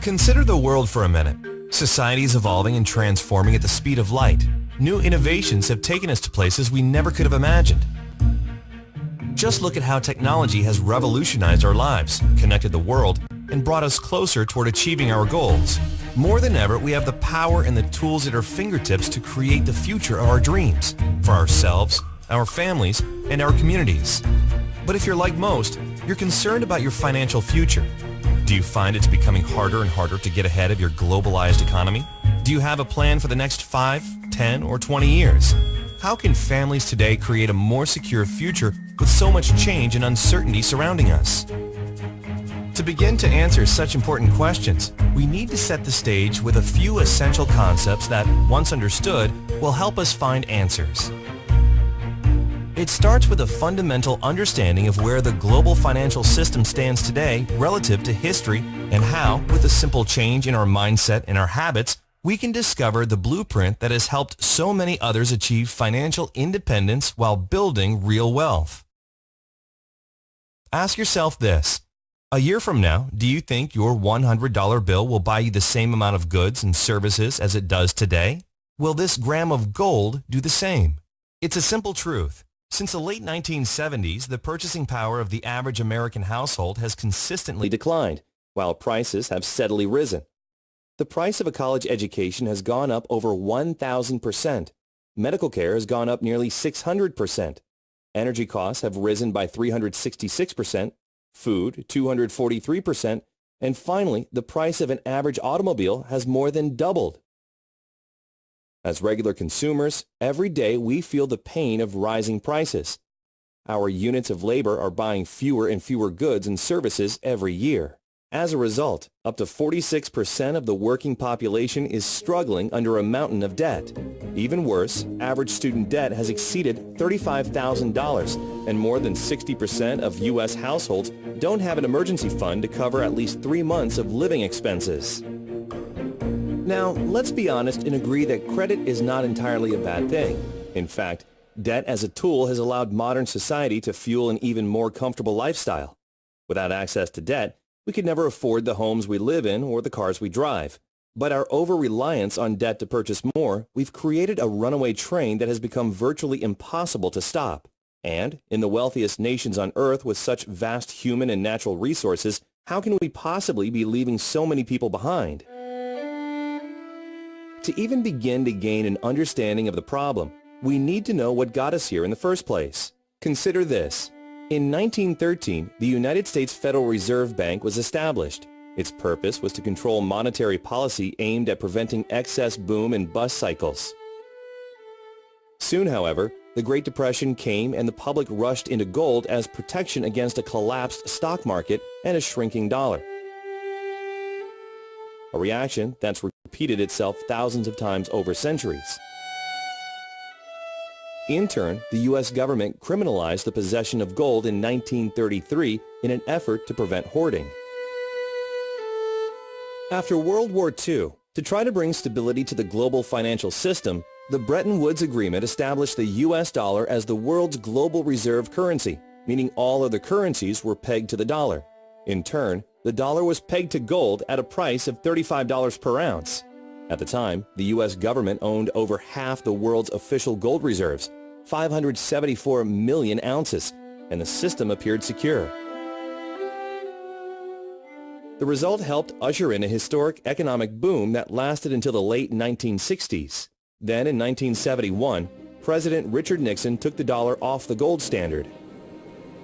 Consider the world for a minute. Society is evolving and transforming at the speed of light. New innovations have taken us to places we never could have imagined. Just look at how technology has revolutionized our lives, connected the world, and brought us closer toward achieving our goals. More than ever, we have the power and the tools at our fingertips to create the future of our dreams, for ourselves, our families, and our communities. But if you're like most, you're concerned about your financial future. Do you find it's becoming harder and harder to get ahead of your globalized economy? Do you have a plan for the next 5, 10, or 20 years? How can families today create a more secure future with so much change and uncertainty surrounding us? To begin to answer such important questions, we need to set the stage with a few essential concepts that, once understood, will help us find answers. It starts with a fundamental understanding of where the global financial system stands today relative to history and how, with a simple change in our mindset and our habits, we can discover the blueprint that has helped so many others achieve financial independence while building real wealth. Ask yourself this. A year from now, do you think your $100 bill will buy you the same amount of goods and services as it does today? Will this gram of gold do the same? It's a simple truth. Since the late 1970s, the purchasing power of the average American household has consistently declined, while prices have steadily risen. The price of a college education has gone up over 1,000%. Medical care has gone up nearly 600%. Energy costs have risen by 366%, food 243%, and finally, the price of an average automobile has more than doubled. As regular consumers, every day we feel the pain of rising prices. Our units of labor are buying fewer and fewer goods and services every year. As a result, up to 46% of the working population is struggling under a mountain of debt. Even worse, average student debt has exceeded $35,000, and more than 60% of U.S. households don't have an emergency fund to cover at least 3 months of living expenses. Now, let's be honest and agree that credit is not entirely a bad thing. In fact, debt as a tool has allowed modern society to fuel an even more comfortable lifestyle. Without access to debt, we could never afford the homes we live in or the cars we drive. But our over-reliance on debt to purchase more, we've created a runaway train that has become virtually impossible to stop. And, in the wealthiest nations on earth with such vast human and natural resources, how can we possibly be leaving so many people behind? To even begin to gain an understanding of the problem, we need to know what got us here in the first place. Consider this. In 1913, the United States Federal Reserve Bank was established. Its purpose was to control monetary policy aimed at preventing excess boom and bust cycles. Soon, however, the Great Depression came and the public rushed into gold as protection against a collapsed stock market and a shrinking dollar. A reaction that's repeated itself thousands of times over centuries. In turn, the U.S. government criminalized the possession of gold in 1933 in an effort to prevent hoarding. After World War II, to try to bring stability to the global financial system, the Bretton Woods Agreement established the U.S. dollar as the world's global reserve currency, meaning all other currencies were pegged to the dollar. In turn, the dollar was pegged to gold at a price of $35 per ounce. At the time, the U.S. government owned over half the world's official gold reserves, 574 million ounces, and the system appeared secure. The result helped usher in a historic economic boom that lasted until the late 1960s. Then in 1971, President Richard Nixon took the dollar off the gold standard.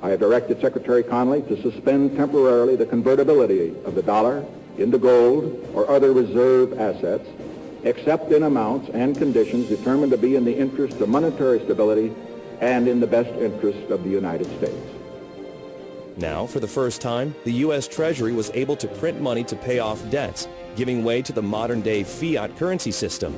I have directed Secretary Connally to suspend temporarily the convertibility of the dollar into gold or other reserve assets, except in amounts and conditions determined to be in the interest of monetary stability and in the best interest of the United States. Now, for the first time, the U.S. Treasury was able to print money to pay off debts, giving way to the modern-day fiat currency system.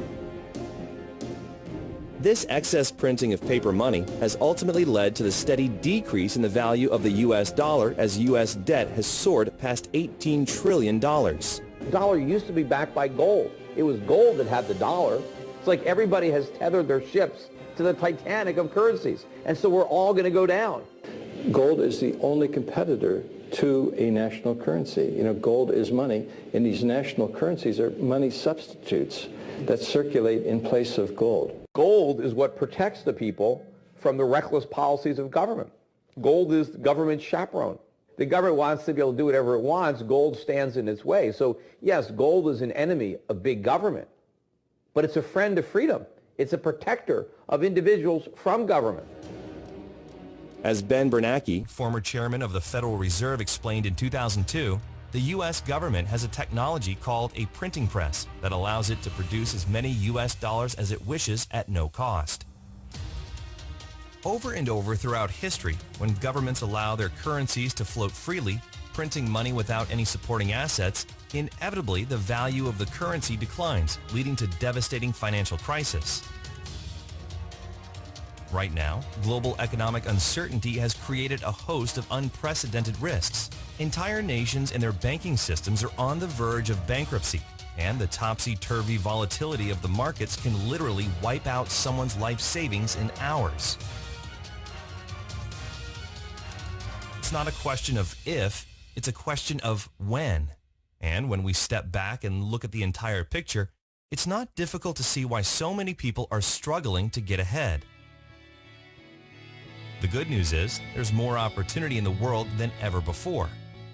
This excess printing of paper money has ultimately led to the steady decrease in the value of the U.S. dollar as U.S. debt has soared past $18 trillion. The dollar used to be backed by gold. It was gold that had the dollar. It's like everybody has tethered their ships to the Titanic of currencies, and so we're all going to go down. Gold is the only competitor to a national currency. You know, gold is money, and these national currencies are money substitutes that circulate in place of gold. Gold is what protects the people from the reckless policies of government. Gold is the government's chaperone. The government wants to be able to do whatever it wants. Gold stands in its way. So yes, gold is an enemy of big government, but it's a friend of freedom. It's a protector of individuals from government. As Ben Bernanke, former chairman of the Federal Reserve, explained in 2002, the U.S. government has a technology called a printing press that allows it to produce as many U.S. dollars as it wishes at no cost. Over and over throughout history, when governments allow their currencies to float freely, printing money without any supporting assets, inevitably the value of the currency declines, leading to devastating financial crisis. Right now, global economic uncertainty has created a host of unprecedented risks. Entire nations and their banking systems are on the verge of bankruptcy, and the topsy-turvy volatility of the markets can literally wipe out someone's life savings in hours. It's not a question of if, it's a question of when. And when we step back and look at the entire picture, it's not difficult to see why so many people are struggling to get ahead. The good news is, there's more opportunity in the world than ever before.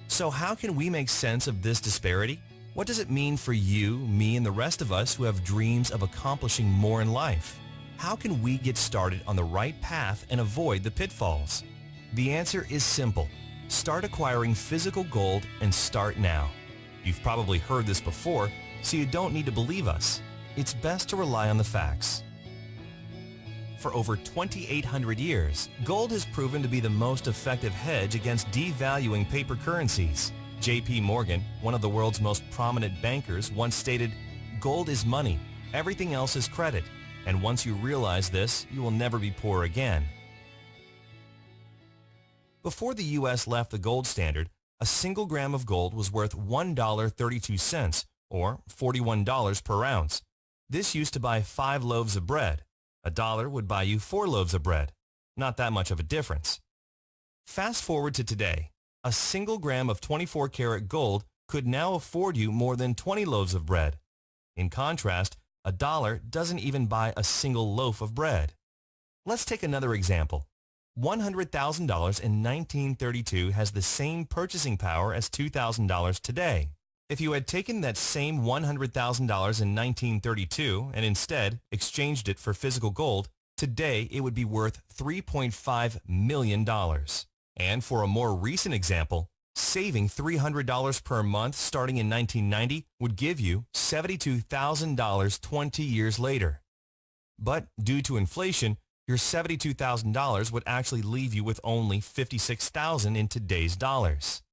So how can we make sense of this disparity? What does it mean for you, me, and the rest of us who have dreams of accomplishing more in life? How can we get started on the right path and avoid the pitfalls? The answer is simple. Start acquiring physical gold and start now. You've probably heard this before, so you don't need to believe us. It's best to rely on the facts. For over 2,800 years, gold has proven to be the most effective hedge against devaluing paper currencies. J.P. Morgan, one of the world's most prominent bankers, once stated, "Gold is money, everything else is credit, and once you realize this, you will never be poor again." Before the U.S. left the gold standard, a single gram of gold was worth $1.32, or $41 per ounce. This used to buy 5 loaves of bread. $1 would buy you 4 loaves of bread. Not that much of a difference. Fast forward to today. A single gram of 24-karat gold could now afford you more than 20 loaves of bread. In contrast, $1 doesn't even buy a single loaf of bread. Let's take another example. $100,000 in 1932 has the same purchasing power as $2,000 today. If you had taken that same $100,000 in 1932 and instead exchanged it for physical gold, today it would be worth $3.5 million. And for a more recent example, saving $300 per month starting in 1990 would give you $72,000 20 years later. But due to inflation, your $72,000 would actually leave you with only $56,000 in today's dollars.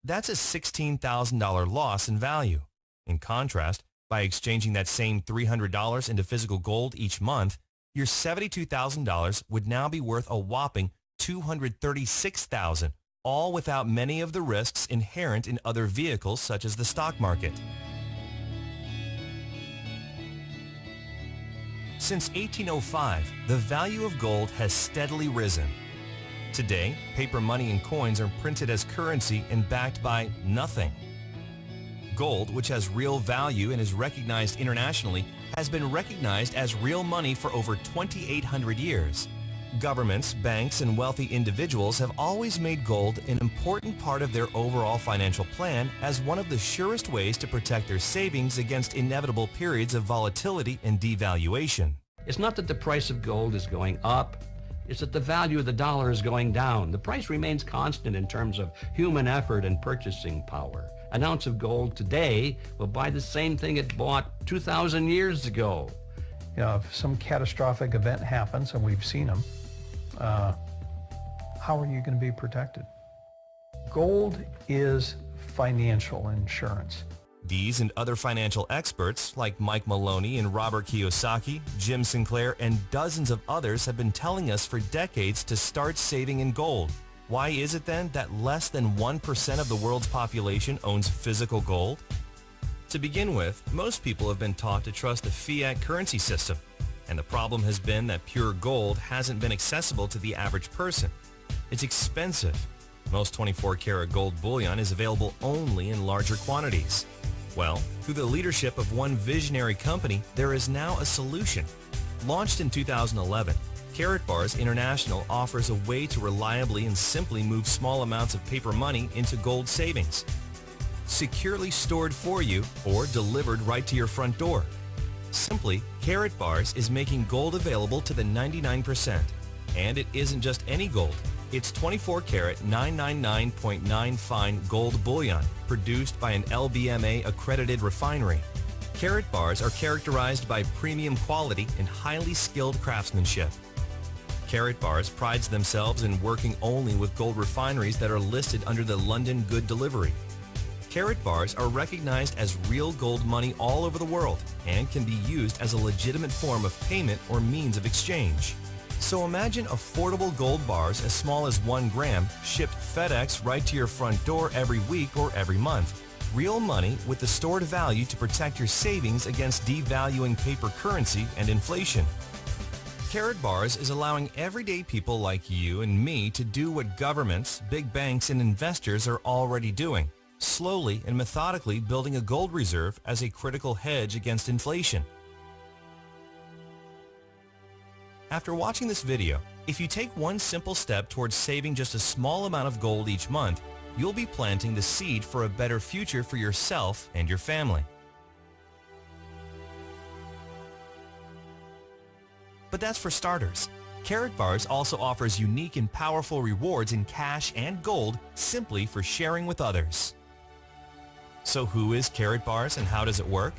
That's a $16,000 loss in value. In contrast, by exchanging that same $300 into physical gold each month, your $72,000 would now be worth a whopping $236,000, all without many of the risks inherent in other vehicles such as the stock market. Since 1805, the value of gold has steadily risen. Today, paper money and coins are printed as currency and backed by nothing. Gold, which has real value and is recognized internationally, has been recognized as real money for over 2,800 years. Governments, banks, and wealthy individuals have always made gold an important part of their overall financial plan as one of the surest ways to protect their savings against inevitable periods of volatility and devaluation. It's not that the price of gold is going up. It's that the value of the dollar is going down. The price remains constant in terms of human effort and purchasing power. An ounce of gold today will buy the same thing it bought 2,000 years ago. You know, if some catastrophic event happens, and we've seen them, how are you going to be protected? Gold is financial insurance. These and other financial experts like Mike Maloney and Robert Kiyosaki, Jim Sinclair, and dozens of others have been telling us for decades to start saving in gold. Why is it then that less than 1% of the world's population owns physical gold? To begin with, most people have been taught to trust the fiat currency system, and the problem has been that pure gold hasn't been accessible to the average person. It's expensive. Most 24-karat gold bullion is available only in larger quantities. Well, through the leadership of one visionary company, there is now a solution. Launched in 2011, Karatbars International offers a way to reliably and simply move small amounts of paper money into gold savings. Securely stored for you or delivered right to your front door. Simply, Karatbars is making gold available to the 99%. And it isn't just any gold. It's 24-karat 999.9 fine gold bullion produced by an LBMA accredited refinery. Karatbars are characterized by premium quality and highly skilled craftsmanship. Karatbars prides themselves in working only with gold refineries that are listed under the London Good Delivery. Karatbars are recognized as real gold money all over the world and can be used as a legitimate form of payment or means of exchange. So imagine affordable gold bars as small as 1 gram shipped FedEx right to your front door every week or every month. Real money with the stored value to protect your savings against devaluing paper currency and inflation. Karatbars is allowing everyday people like you and me to do what governments, big banks, and investors are already doing, slowly and methodically building a gold reserve as a critical hedge against inflation. After watching this video, if you take one simple step towards saving just a small amount of gold each month, you'll be planting the seed for a better future for yourself and your family. But that's for starters. Karatbars also offers unique and powerful rewards in cash and gold simply for sharing with others. So who is Karatbars and how does it work?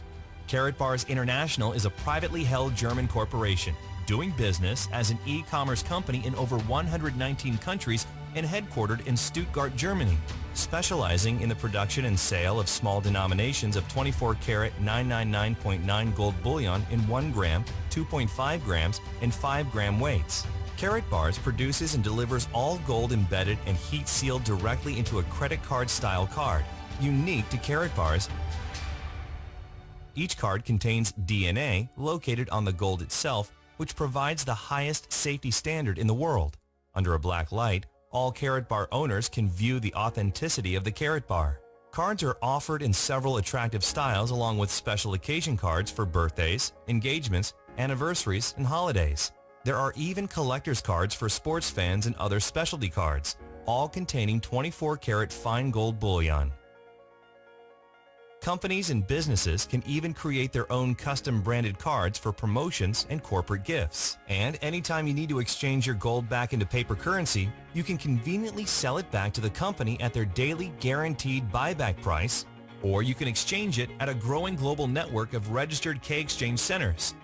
Karatbars International is a privately held German corporation doing business as an e-commerce company in over 119 countries and headquartered in Stuttgart, Germany, specializing in the production and sale of small denominations of 24-karat 999.9 gold bullion in 1 gram, 2.5 grams, and 5-gram weights. Karatbars produces and delivers all gold embedded and heat sealed directly into a credit card style card, unique to Karatbars. Each card contains DNA located on the gold itself, which provides the highest safety standard in the world. Under a black light, all Karatbar owners can view the authenticity of the Karatbar. Cards are offered in several attractive styles along with special occasion cards for birthdays, engagements, anniversaries, and holidays. There are even collector's cards for sports fans and other specialty cards, all containing 24-karat fine gold bullion. Companies and businesses can even create their own custom branded cards for promotions and corporate gifts. And anytime you need to exchange your gold back into paper currency, you can conveniently sell it back to the company at their daily guaranteed buyback price, or you can exchange it at a growing global network of registered K-exchange centers.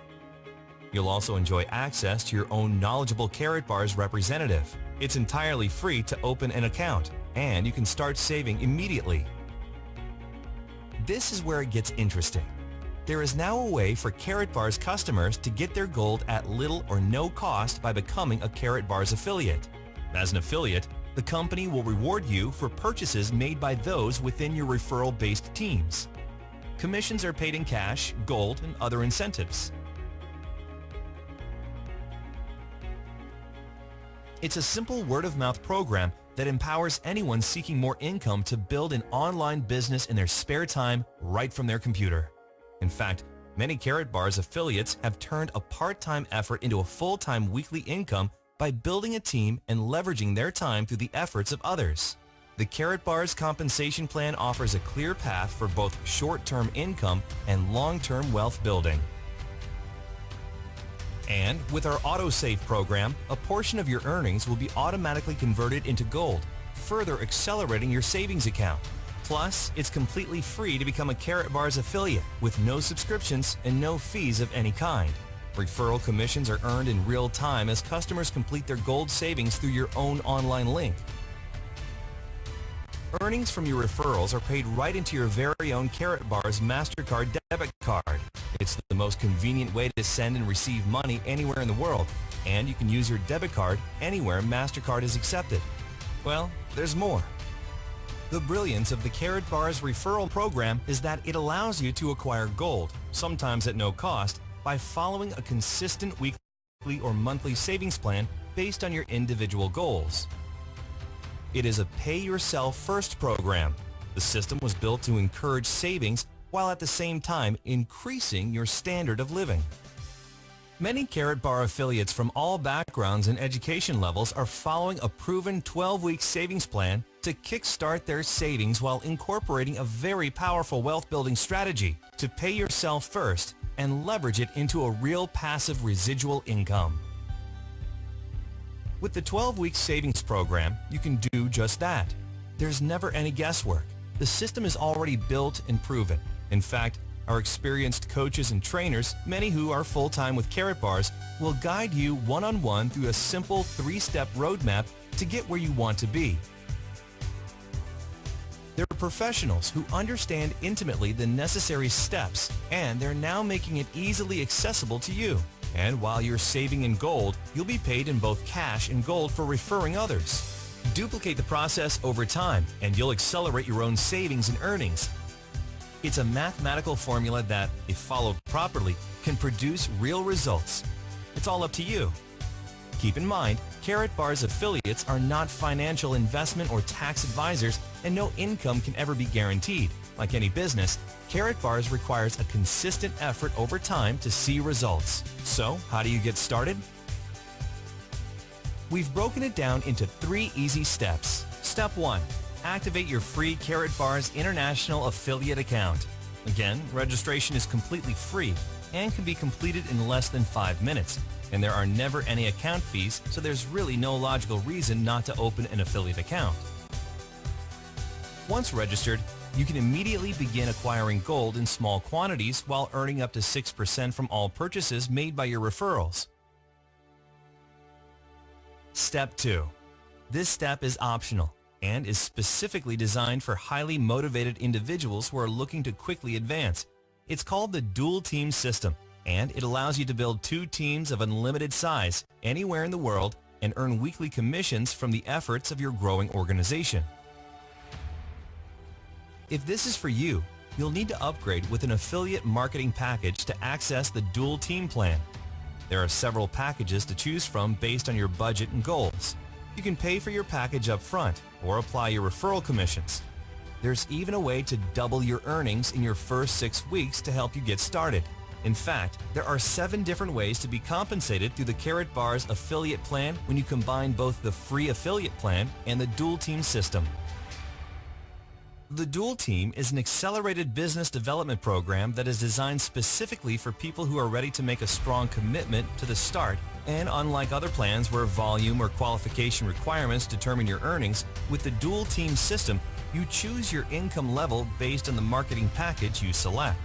You'll also enjoy access to your own knowledgeable Karatbars representative. It's entirely free to open an account, and you can start saving immediately. This is where it gets interesting. There is now a way for Karatbars customers to get their gold at little or no cost by becoming a Karatbars affiliate. As an affiliate, the company will reward you for purchases made by those within your referral-based teams. Commissions are paid in cash, gold, and other incentives. It's a simple word-of-mouth program that empowers anyone seeking more income to build an online business in their spare time right from their computer. In fact, many Karatbars affiliates have turned a part-time effort into a full-time weekly income by building a team and leveraging their time through the efforts of others. The Karatbars compensation plan offers a clear path for both short-term income and long-term wealth building. And with our AutoSave program, a portion of your earnings will be automatically converted into gold, further accelerating your savings account. Plus, it's completely free to become a Karatbars affiliate with no subscriptions and no fees of any kind. Referral commissions are earned in real time as customers complete their gold savings through your own online link. Earnings from your referrals are paid right into your very own Karatbars MasterCard debit card. It's the most convenient way to send and receive money anywhere in the world, and you can use your debit card anywhere MasterCard is accepted. Well, there's more. The brilliance of the Karatbars referral program is that it allows you to acquire gold, sometimes at no cost, by following a consistent weekly or monthly savings plan based on your individual goals. It is a pay-yourself-first program. The system was built to encourage savings while at the same time increasing your standard of living. Many Karatbar affiliates from all backgrounds and education levels are following a proven 12-week savings plan to kickstart their savings while incorporating a very powerful wealth-building strategy to pay yourself first and leverage it into a real passive residual income. With the 12-week savings program, you can do just that. There's never any guesswork. The system is already built and proven. In fact, our experienced coaches and trainers, many who are full-time with Karatbars, will guide you one-on-one through a simple 3-step roadmap to get where you want to be. They're professionals who understand intimately the necessary steps, and they're now making it easily accessible to you. And while you're saving in gold, you'll be paid in both cash and gold for referring others. Duplicate the process over time, and you'll accelerate your own savings and earnings. It's a mathematical formula that, if followed properly, can produce real results. It's all up to you. Keep in mind, Karatbars affiliates are not financial investment or tax advisors, and no income can ever be guaranteed. Like any business, Karatbars requires a consistent effort over time to see results. So, how do you get started? We've broken it down into 3 easy steps. Step 1. Activate your free Karatbars International Affiliate account. Again, registration is completely free and can be completed in less than 5 minutes. And there are never any account fees, so there's really no logical reason not to open an affiliate account. Once registered, you can immediately begin acquiring gold in small quantities while earning up to 6% from all purchases made by your referrals. Step 2. This step is optional and is specifically designed for highly motivated individuals who are looking to quickly advance. It's called the dual team system, and it allows you to build 2 teams of unlimited size anywhere in the world and earn weekly commissions from the efforts of your growing organization. If this is for you, you'll need to upgrade with an affiliate marketing package to access the dual team plan. There are several packages to choose from based on your budget and goals. You can pay for your package up front or apply your referral commissions. There's even a way to double your earnings in your first 6 weeks to help you get started. In fact, there are 7 different ways to be compensated through the Karatbars affiliate plan when you combine both the free affiliate plan and the dual team system. The Dual Team is an accelerated business development program that is designed specifically for people who are ready to make a strong commitment to the start, and unlike other plans where volume or qualification requirements determine your earnings, with the Dual Team system, you choose your income level based on the marketing package you select.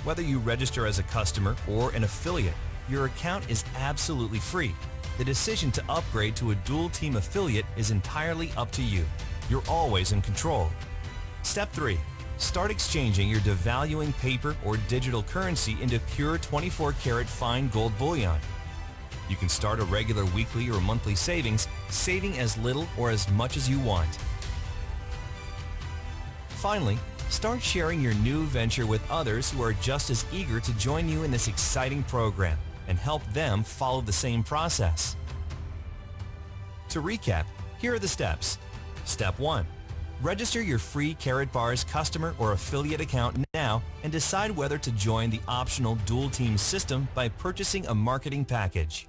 Whether you register as a customer or an affiliate, your account is absolutely free. The decision to upgrade to a Dual Team affiliate is entirely up to you. You're always in control. Step 3. Start exchanging your devaluing paper or digital currency into pure 24-karat fine gold bullion. You can start a regular weekly or monthly savings, saving as little or as much as you want. Finally, start sharing your new venture with others who are just as eager to join you in this exciting program and help them follow the same process. To recap, here are the steps. Step 1. Register your free Karatbars customer or affiliate account now and decide whether to join the optional Dual Team system by purchasing a marketing package.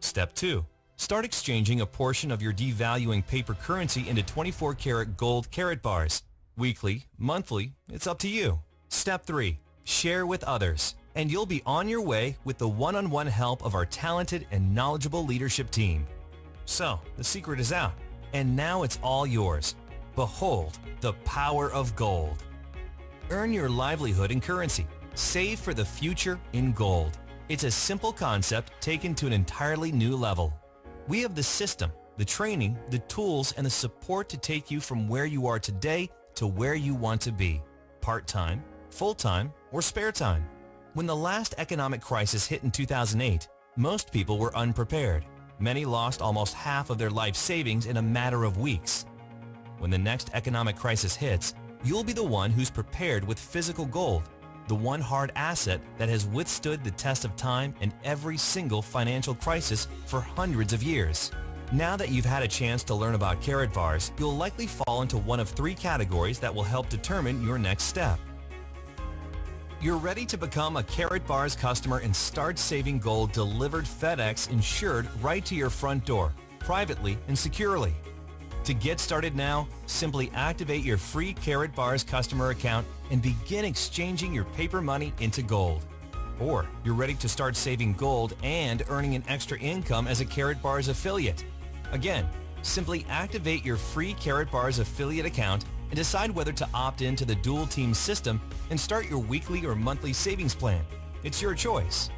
Step 2. Start exchanging a portion of your devaluing paper currency into 24-karat gold Karatbars. Weekly, monthly, it's up to you. Step 3. Share with others, and you'll be on your way with the one-on-one help of our talented and knowledgeable leadership team. So, the secret is out, and now it's all yours. Behold the power of gold. Earn your livelihood in currency. Save for the future in gold. It's a simple concept taken to an entirely new level. We have the system, the training, the tools, and the support to take you from where you are today to where you want to be. Part-time, full-time, or spare time. When the last economic crisis hit in 2008, most people were unprepared. Many lost almost half of their life savings in a matter of weeks. When the next economic crisis hits, you'll be the one who's prepared with physical gold, the one hard asset that has withstood the test of time and every single financial crisis for hundreds of years. Now that you've had a chance to learn about Karatbars, you'll likely fall into one of 3 categories that will help determine your next step. You're ready to become a Karatbars customer and start saving gold delivered FedEx insured right to your front door, privately and securely. To get started now, simply activate your free Karatbars customer account and begin exchanging your paper money into gold. Or you're ready to start saving gold and earning an extra income as a Karatbars affiliate. Again, simply activate your free Karatbars affiliate account and decide whether to opt into the dual team system and start your weekly or monthly savings plan. It's your choice.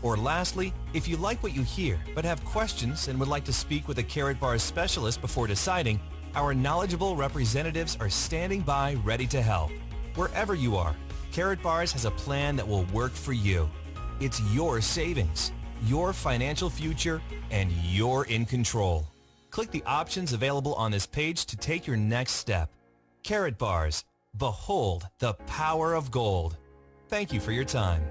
Or lastly, if you like what you hear but have questions and would like to speak with a Karatbars specialist before deciding, our knowledgeable representatives are standing by ready to help. Wherever you are, Karatbars has a plan that will work for you. It's your savings, your financial future, and you're in control. Click the options available on this page to take your next step. Karatbars, behold the power of gold. Thank you for your time.